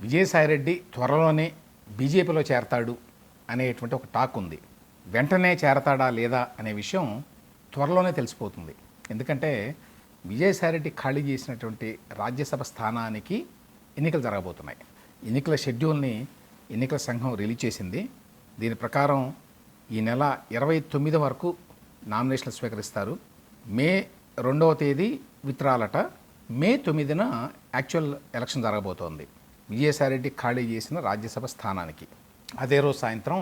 విజయసాయిరెడ్డి త్వరలోనే బీజేపీలో చేరతాడు అనేటువంటి ఒక టాక్ ఉంది. వెంటనే చేరతాడా లేదా అనే విషయం త్వరలోనే తెలిసిపోతుంది. ఎందుకంటే విజయసాయిరెడ్డి ఖాళీ చేసినటువంటి రాజ్యసభ స్థానానికి ఎన్నికలు జరగబోతున్నాయి. ఎన్నికల షెడ్యూల్ని ఎన్నికల సంఘం రిలీజ్ చేసింది. దీని ప్రకారం ఈ నెల 29 వరకు నామినేషన్లు స్వీకరిస్తారు. మే 2వ తేదీ విత్డ్రాలట. మే 9న యాక్చువల్ ఎలక్షన్ జరగబోతోంది విజయసాయిరెడ్డి ఖాళీ చేసిన రాజ్యసభ స్థానానికి. అదే రోజు సాయంత్రం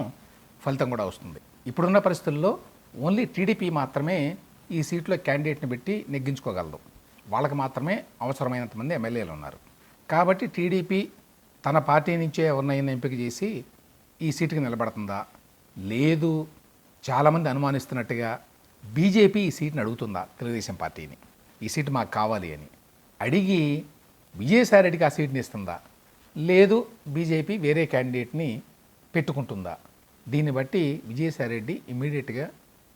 ఫలితం కూడా వస్తుంది. ఇప్పుడున్న పరిస్థితుల్లో ఓన్లీ టీడీపీ మాత్రమే ఈ సీట్లో క్యాండిడేట్ని పెట్టి నెగ్గించుకోగలదు. వాళ్ళకి మాత్రమే అవసరమైనంత మంది ఎమ్మెల్యేలు ఉన్నారు. కాబట్టి టీడీపీ తన పార్టీ నుంచే ఎవరినైనా ఎంపిక చేసి ఈ సీటుకి నిలబడుతుందా, లేదు చాలామంది అనుమానిస్తున్నట్టుగా బీజేపీ ఈ సీట్ని అడుగుతుందా, తెలుగుదేశం పార్టీని ఈ సీటు మాకు కావాలి అని అడిగి విజయసాయిరెడ్డికి ఆ సీట్ని ఇస్తుందా, లేదు బీజేపీ వేరే క్యాండిడేట్ని పెట్టుకుంటుందా, దీన్ని బట్టి విజయసాయిరెడ్డి ఇమ్మీడియట్గా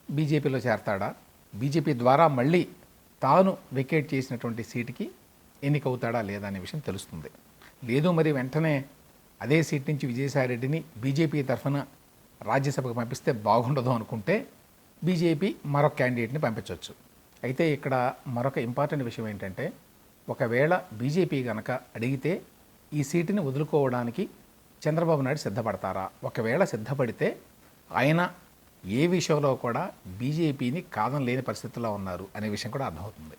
బీజేపీలో చేరతాడా, బీజేపీ ద్వారా మళ్ళీ తాను వెకేట్ చేసినటువంటి సీటుకి ఎన్నికవుతాడా లేదా అనే విషయం తెలుస్తుంది. లేదు మరి వెంటనే అదే సీట్ నుంచి విజయసాయిరెడ్డిని బీజేపీ తరఫున రాజ్యసభకు పంపిస్తే బాగుండదు అనుకుంటే బీజేపీ మరొక క్యాండిడేట్ని పంపించవచ్చు. అయితే ఇక్కడ మరొక ఇంపార్టెంట్ విషయం ఏంటంటే, ఒకవేళ బీజేపీ కనుక అడిగితే ఈ సీటుని వదులుకోవడానికి చంద్రబాబు నాయుడు సిద్ధపడతారా? ఒకవేళ సిద్ధపడితే ఆయన ఏ విషయంలో కూడా బీజేపీని కాదనలేని పరిస్థితుల్లో ఉన్నారు అనే విషయం కూడా అర్థమవుతుంది.